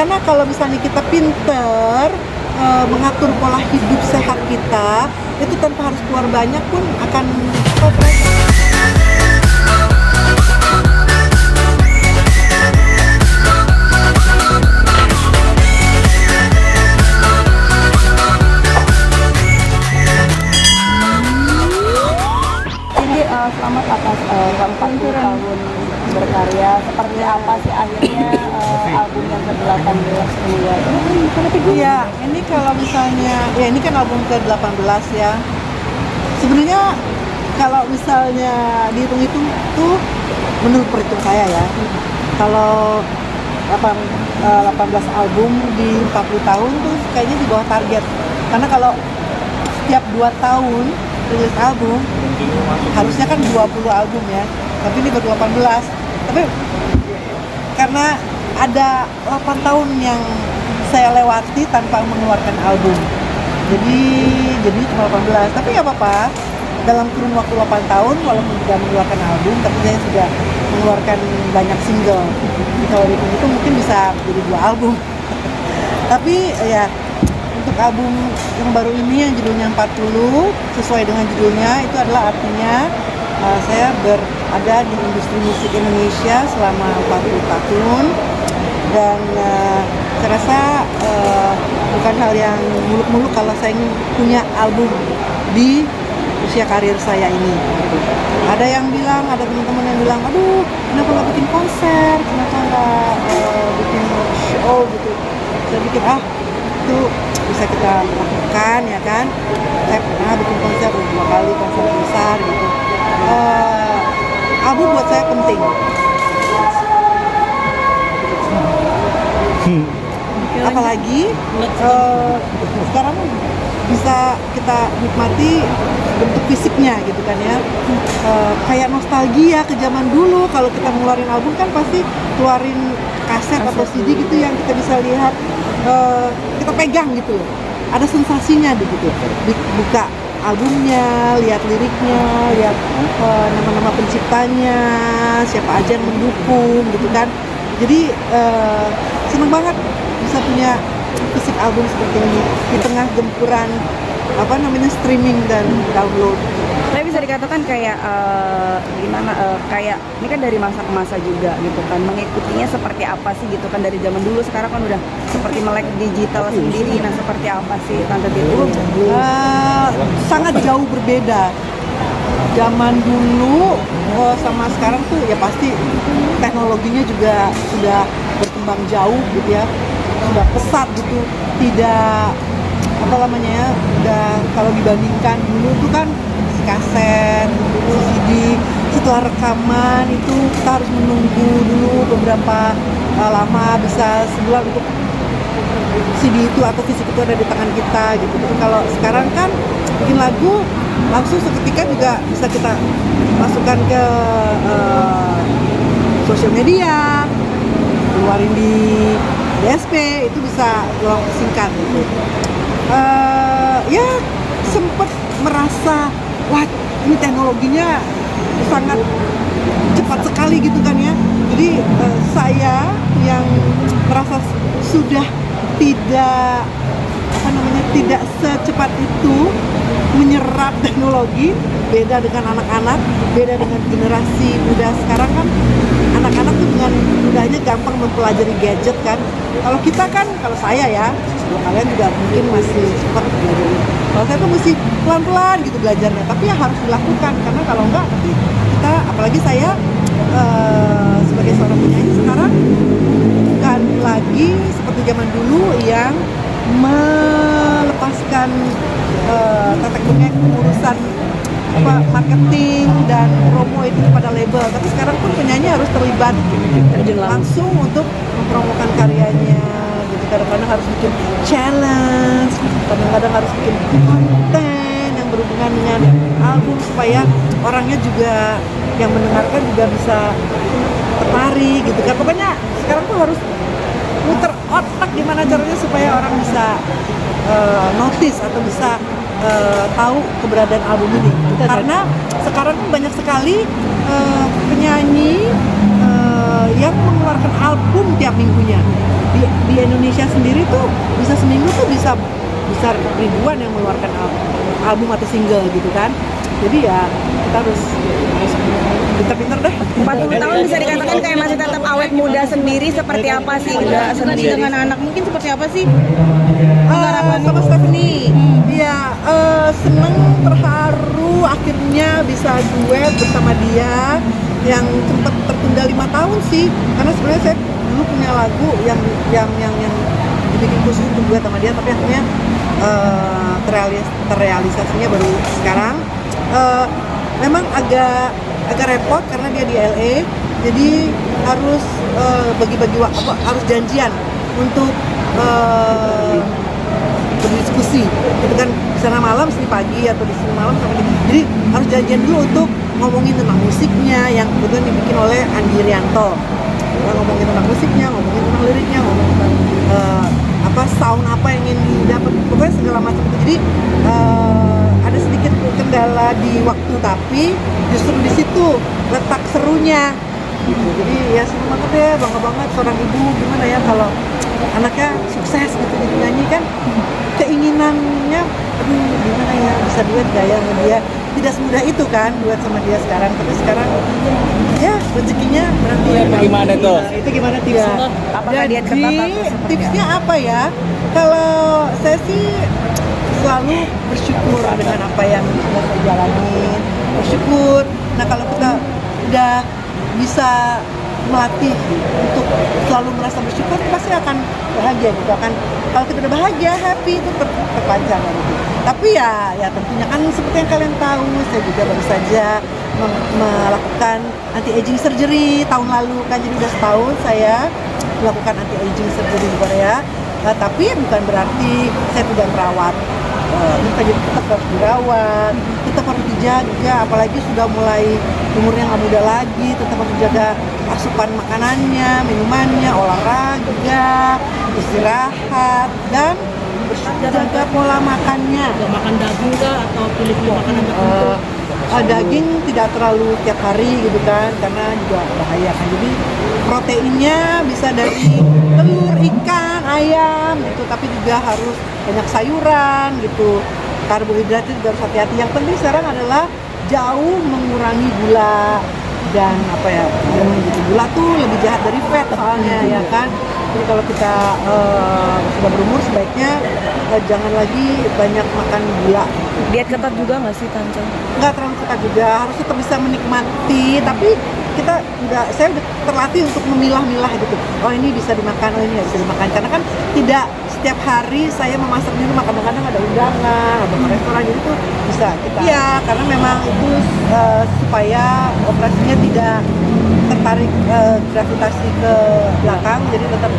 Karena kalau misalnya kita pinter mengatur pola hidup sehat kita, itu tanpa harus keluar banyak pun akan selamat atas 40 tahun berkarya. Seperti apa sih akhirnya album yang ke-18 keluar? Iya, ini kalau misalnya, ya ini kan album ke-18 ya. Sebenarnya kalau misalnya dihitung-hitung tuh, menurut perhitung saya ya, kalau 18 album di 40 tahun tuh kayaknya di bawah target. Karena kalau setiap 2 tahun rilis album, harusnya kan 20 album ya, tapi ini baru 18. Tapi karena ada 8 tahun yang saya lewati tanpa mengeluarkan album, jadi cuma 18. Tapi nggak apa-apa, dalam kurun waktu 8 tahun walaupun tidak mengeluarkan album, tapi saya sudah mengeluarkan banyak single. Jadi kalau itu mungkin bisa jadi 2 album. Tapi ya, untuk album yang baru ini yang judulnya 40, sesuai dengan judulnya, itu adalah artinya saya berada di industri musik Indonesia selama 40 tahun. Dan saya rasa bukan hal yang muluk-muluk kalau saya ingin punya album di usia karir saya ini. Ada yang bilang, ada teman-teman yang bilang, aduh kenapa nggak bikin konser, kenapa nggak bikin show gitu. Saya pikir itu bisa kita lakukan ya kan. Saya pernah bikin konser 2 kali, konser besar gitu. Album buat saya penting. Apalagi sekarang bisa kita nikmati bentuk fisiknya gitu kan ya. Kayak nostalgia ke zaman dulu, kalau kita ngeluarin album kan pasti keluarin kaset atau CD gitu yang kita bisa lihat, kita pegang gitu loh, ada sensasinya gitu. Buka albumnya, lihat liriknya, lihat nama-nama penciptanya, siapa aja yang mendukung gitu kan. Jadi seneng banget bisa punya fisik album seperti ini di tengah gempuran streaming dan download. Tapi bisa dikatakan kayak kayak ini kan dari masa ke masa juga gitu kan, mengikutinya seperti apa sih gitu kan, dari zaman dulu sekarang kan udah seperti melek digital sendiri. Nah, seperti apa sih Tante Titu? Sangat jauh berbeda. Zaman dulu sama sekarang tuh ya pasti teknologinya juga sudah berkembang jauh gitu ya, sudah pesat gitu. Tidak udah kalau dibandingkan dulu tuh kan kaset, CD, setelah rekaman itu kita harus menunggu dulu beberapa lama, bisa sebulan untuk CD itu atau fisik itu ada di tangan kita gitu. Tapi kalau sekarang kan bikin lagu langsung seketika juga bisa kita masukkan ke sosial media, keluarin di DSP, itu bisa dalam singkat gitu. Ya sempet merasa wah ini teknologinya sangat cepat sekali gitu kan ya. Jadi saya yang merasa sudah tidak tidak secepat itu menyerap teknologi, beda dengan anak-anak, beda dengan generasi muda sekarang kan. Anak-anak tuh dengan mudahnya gampang mempelajari gadget kan. Kalau kita kan, kalau saya ya, kalian juga mungkin masih sempat belajar. Kalau saya tuh mesti pelan-pelan gitu belajarnya, tapi ya harus dilakukan, karena kalau enggak nanti kita, apalagi saya sebagai seorang penyanyi sekarang bukan lagi seperti zaman dulu yang melepaskan tetek bengek urusan marketing dan promo itu kepada label, tapi sekarang pun penyanyi harus terlibat langsung untuk mempromokan karyanya gitu. Kadang-kadang harus bikin challenge, kadang-kadang harus bikin konten yang berhubungan dengan album supaya orangnya juga yang mendengarkan juga bisa tertarik gitu kan. Pokoknya sekarang tuh harus muter otak gimana caranya supaya orang bisa notice atau bisa tahu keberadaan album ini. Karena sekarang banyak sekali penyanyi yang mengeluarkan album tiap minggunya di Indonesia. Indonesia sendiri tuh bisa seminggu tuh bisa ribuan yang mengeluarkan album atau single gitu kan. Jadi ya kita harus pinter-pinter deh. 40 tahun bisa dikatakan kayak masih tetap awet muda sendiri seperti apa sih? Udah sendiri dengan anak mungkin seperti apa sih? Sama Stephanie, ya seneng, terharu akhirnya bisa duet bersama dia yang sempat tertunda 5 tahun sih, karena sebenarnya saya dulu punya lagu yang dibikin khusus untuk duet sama dia, tapi akhirnya terrealisasinya baru sekarang. Memang agak repot karena dia di LA, jadi harus bagi-bagi harus janjian untuk berdiskusi gitu kan, di sana malam sini pagi atau di sini malam sama dia. Jadi harus janjian dulu untuk ngomongin tentang musiknya yang kebetulan dibikin oleh Andi Rianto. Kita ngomongin tentang musiknya, ngomongin tentang liriknya, ngomongin tentang sound apa yang ingin didapat, pokoknya segala macam itu. Jadi ada sedikit kendala di waktu, tapi justru di situ letak serunya gitu. Jadi ya senang banget ya, bangga banget seorang ibu gimana ya kalau anaknya sukses gitu jadi nyanyi kan, keinginannya gimana ya bisa duet gak ya sama dia. Tidak semudah itu kan duet sama dia sekarang, tapi sekarang ya rezekinya berarti ya. Gimana tuh? Itu gimana tipsnya? Apakah dia ketat atau seperti tipsnya apa ya? Kalau saya sih selalu bersyukur dengan apa yang sudah saya jalanin, bersyukur. Nah kalau kita udah bisa melatih untuk selalu merasa bersyukur, pasti akan bahagia gitu. Kalau kita udah bahagia, happy, itu terpancar gitu. Tapi ya tentunya kan seperti yang kalian tahu, saya juga baru saja melakukan anti aging surgery tahun lalu kan, jadi udah setahun saya melakukan anti aging surgery di Korea. Tapi bukan berarti saya tidak merawat. Kita jadi tetap harus dirawat, tetap harus dijaga, apalagi sudah mulai umurnya nggak muda lagi, tetap harus dijaga asupan makanannya, minumannya, olahraga, istirahat, dan jaga pola makannya. Gak makan daging kah atau pilih-pilih makanan tertentu? Daging tidak terlalu tiap hari gitu kan, karena juga bahaya kan. Jadi proteinnya bisa dari telur, ikan, ayam gitu, tapi juga harus banyak sayuran gitu. Karbohidratnya juga harus hati-hati. Yang penting sekarang adalah jauh mengurangi gula dan gula tuh lebih jahat dari fat soalnya ya kan. Jadi kalau kita sudah berumur sebaiknya jangan lagi banyak makan gula. Diet ketat juga nggak sih Tante? Nggak terlalu ketat juga, harus tetap bisa menikmati, tapi saya udah terlatih untuk memilah-milah gitu. Oh ini bisa dimakan, oh ini nggak bisa dimakan, karena kan tidak setiap hari saya memasak di rumah, kadang-kadang ada undangan atau ke restoran, jadi tuh bisa kita. Iya, karena memang itu supaya operasinya tidak tertarik gravitasi ke belakang, jadi tetap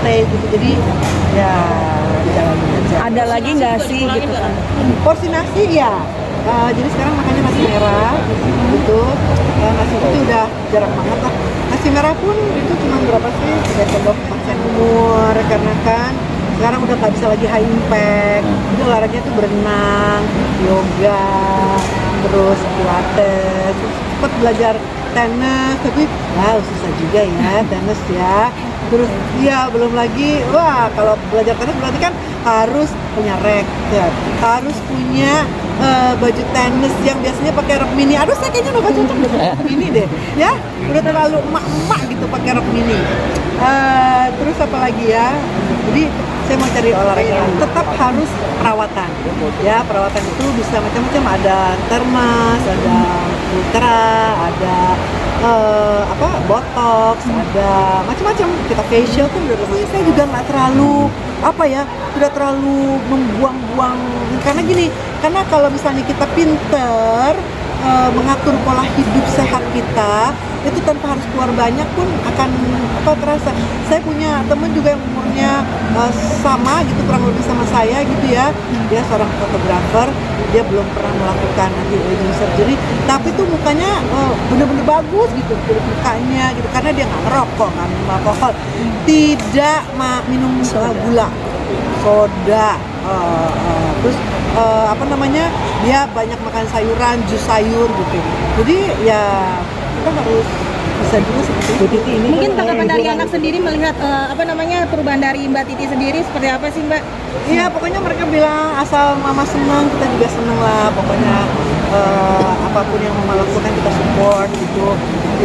stay gitu. Jadi ya jalan aja. Ada lagi nggak sih gitu kan? Porsi nasi ya. Jadi sekarang makannya nasi merah gitu. Nasi putih udah jarang banget lah. Nasi merah pun itu cuma berapa sih? 3 sendok makan umur, karena kan sekarang udah nggak bisa lagi high impact. Jadi olahraganya tuh berenang, yoga, terus pilates, sempat belajar tenis, tapi susah juga ya tenis ya. Terus ya belum lagi, kalau belajar tenis berarti kan harus punya racket, harus punya baju tenis yang biasanya pakai rok mini. Aduh, saya kayaknya udah gak cocok dengan rok mini deh, ya udah terlalu emak-emak gitu pakai rok mini. Terus apa lagi ya? Jadi saya mau cari olahraga yang tetap harus perawatan. Ya perawatan itu bisa macam-macam, ada termas, ada ultra, ada botox, ada macam-macam. Kita facial pun udah lebih. Saya juga nggak terlalu tidak terlalu membuang-buang, karena kalau misalnya kita pinter mengatur pola hidup sehat kita, itu tanpa harus keluar banyak pun akan terasa. Saya punya temen juga yang umurnya sama gitu, kurang lebih sama saya gitu ya. Dia seorang fotografer, dia belum pernah melakukan anti aging surgery, tapi tuh mukanya bener-bener bagus gitu, kulit mukanya gitu, karena dia nggak ngerokok, nggak minum alkohol, tidak minum gula, soda, terus dia banyak makan sayuran, jus sayur gitu. Jadi ya kita harus bisa juga seperti itu. Bu Titi ini Mungkin kan, tanggapan dari liburan- anak sendiri melihat perubahan dari Mbak Titi sendiri seperti apa sih Mbak? Iya, pokoknya mereka bilang asal mama seneng, kita juga seneng lah. Pokoknya apapun yang mama lakukan kita support gitu.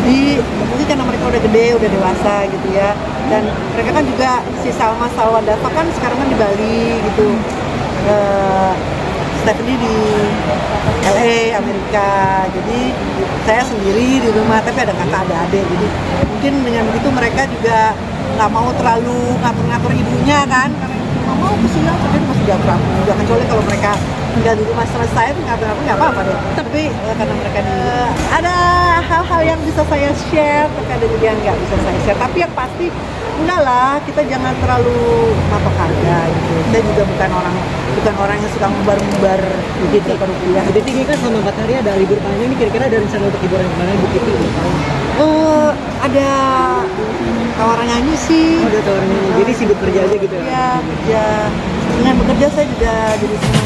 Jadi mungkin karena mereka udah gede, udah dewasa gitu ya. Dan mereka kan juga si Salma Salwadava kan sekarang kan di Bali gitu. Stephanie di LA, Amerika. Jadi saya sendiri di rumah, tapi ada kakak, ada adik. Jadi mungkin dengan begitu mereka juga nggak mau terlalu ngatur-ngatur ibunya kan, karena nggak mau kesian, tapi masih jauh juga. Kecuali kalau mereka tinggal di rumah selesai, ngatur-ngatur nggak apa-apa deh. Tapi karena mereka ada hal-hal yang bisa saya share, tapi ada juga yang nggak bisa saya share. Tapi yang pasti enggak lah, kita jangan terlalu matok harga gitu. Saya juga bukan orang yang suka ngubar-ngubar begitu ke rupiah. Bu Titi ini kan selama 4 hari ada libur panjang, ini kira-kira ada rencana untuk liburan kemana Bu Titi? Ada tawaran nyanyi sih. Oh, ada tawaran ini, jadi sibuk kerja aja gitu ya? Iya, kerja. Dengan bekerja saya juga jadi senang